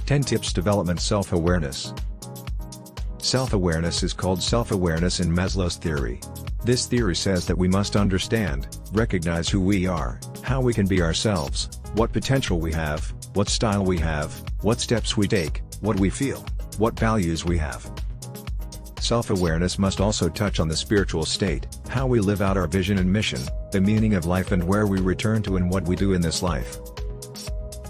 10 Tips Development Self-Awareness. Self-awareness is called self-awareness in Maslow's theory. This theory says that we must understand, recognize who we are, how we can be ourselves, what potential we have, what style we have, what steps we take, what we feel, what values we have. Self-awareness must also touch on the spiritual state, how we live out our vision and mission, the meaning of life and where we return to and what we do in this life.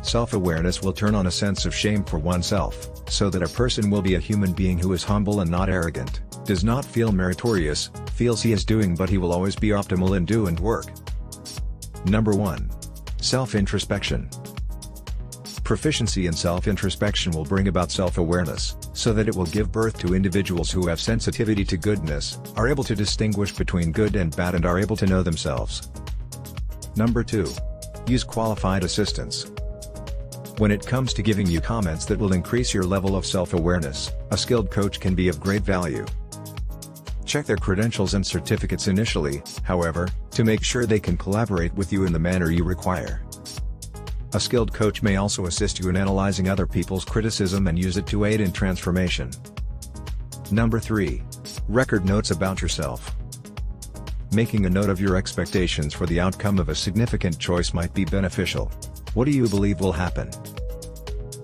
Self-awareness will turn on a sense of shame for oneself, so that a person will be a human being who is humble and not arrogant, does not feel meritorious, feels he is doing but he will always be optimal in do and work. Number 1. Self-introspection. Proficiency in self-introspection will bring about self-awareness, so that it will give birth to individuals who have sensitivity to goodness, are able to distinguish between good and bad and are able to know themselves. Number 2. Use qualified assistance. When it comes to giving you comments that will increase your level of self-awareness, a skilled coach can be of great value. Check their credentials and certificates initially, however, to make sure they can collaborate with you in the manner you require. A skilled coach may also assist you in analyzing other people's criticism and use it to aid in transformation. Number 3. Record notes about yourself. Making a note of your expectations for the outcome of a significant choice might be beneficial. What do you believe will happen?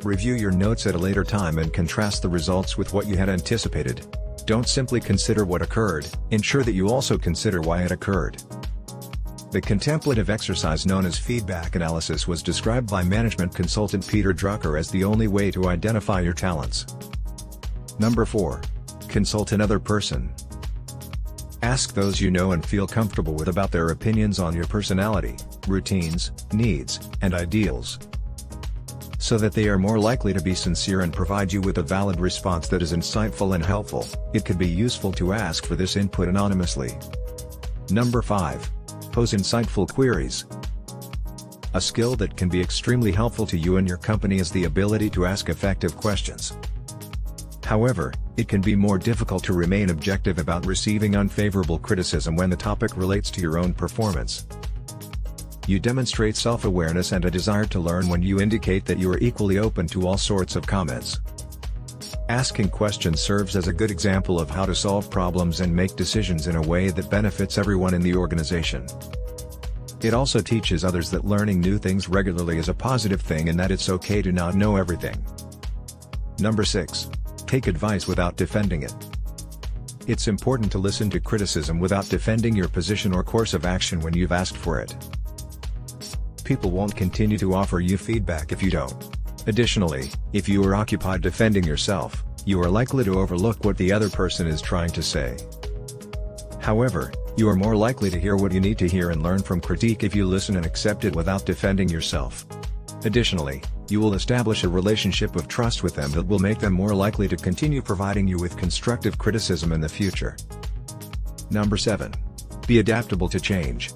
Review your notes at a later time and contrast the results with what you had anticipated. Don't simply consider what occurred, ensure that you also consider why it occurred. The contemplative exercise known as feedback analysis was described by management consultant Peter Drucker as the only way to identify your talents. Number 4. Consult another person. Ask those you know and feel comfortable with about their opinions on your personality, routines, needs, and ideals, so that they are more likely to be sincere and provide you with a valid response that is insightful and helpful. It could be useful to ask for this input anonymously. Number 5. Pose insightful queries. A skill that can be extremely helpful to you and your company is the ability to ask effective questions. However, it can be more difficult to remain objective about receiving unfavorable criticism when the topic relates to your own performance. You demonstrate self-awareness and a desire to learn when you indicate that you are equally open to all sorts of comments. Asking questions serves as a good example of how to solve problems and make decisions in a way that benefits everyone in the organization. It also teaches others that learning new things regularly is a positive thing and that it's okay to not know everything. Number 6. Take advice without defending it. It's important to listen to criticism without defending your position or course of action when you've asked for it. People won't continue to offer you feedback if you don't. Additionally, if you are occupied defending yourself, you are likely to overlook what the other person is trying to say. However, you are more likely to hear what you need to hear and learn from critique if you listen and accept it without defending yourself. Additionally, you will establish a relationship of trust with them that will make them more likely to continue providing you with constructive criticism in the future. Number 7. Be adaptable to change.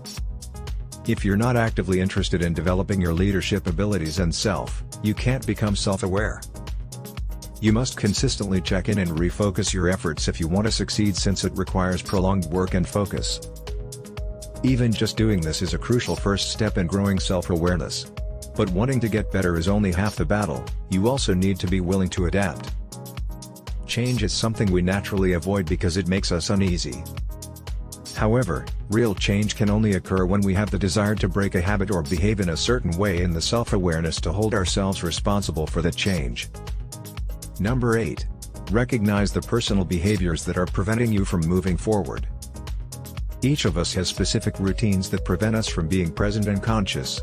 If you're not actively interested in developing your leadership abilities and self, you can't become self-aware. You must consistently check in and refocus your efforts if you want to succeed, since it requires prolonged work and focus. Even just doing this is a crucial first step in growing self-awareness. But wanting to get better is only half the battle, you also need to be willing to adapt. Change is something we naturally avoid because it makes us uneasy. However, real change can only occur when we have the desire to break a habit or behave in a certain way and the self-awareness to hold ourselves responsible for that change. Number 8. Recognize the personal behaviors that are preventing you from moving forward. Each of us has specific routines that prevent us from being present and conscious.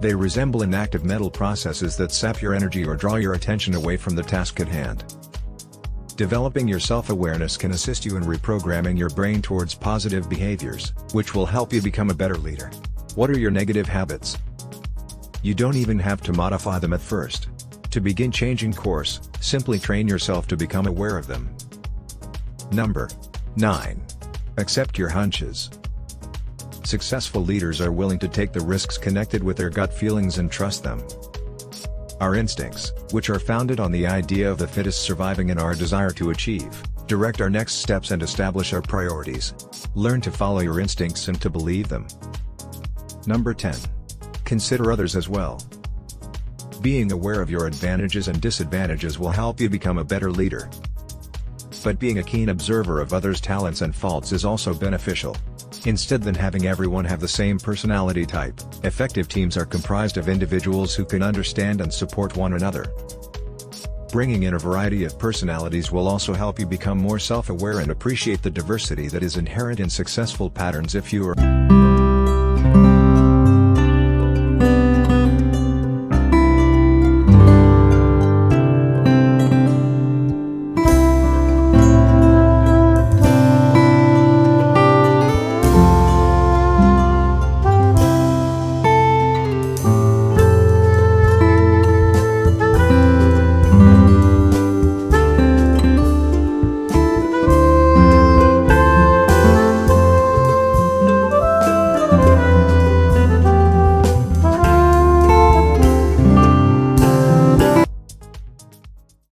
They resemble inactive mental processes that sap your energy or draw your attention away from the task at hand. Developing your self-awareness can assist you in reprogramming your brain towards positive behaviors, which will help you become a better leader. What are your negative habits? You don't even have to modify them at first. To begin changing course, simply train yourself to become aware of them. Number 9. Accept your hunches. Successful leaders are willing to take the risks connected with their gut feelings and trust them. Our instincts, which are founded on the idea of the fittest surviving and our desire to achieve, direct our next steps and establish our priorities. Learn to follow your instincts and to believe them. Number 10. Consider others as well. Being aware of your advantages and disadvantages will help you become a better leader. But being a keen observer of others' talents and faults is also beneficial. Instead than having everyone have the same personality type, effective teams are comprised of individuals who can understand and support one another. Bringing in a variety of personalities will also help you become more self-aware and appreciate the diversity that is inherent in successful patterns. If you are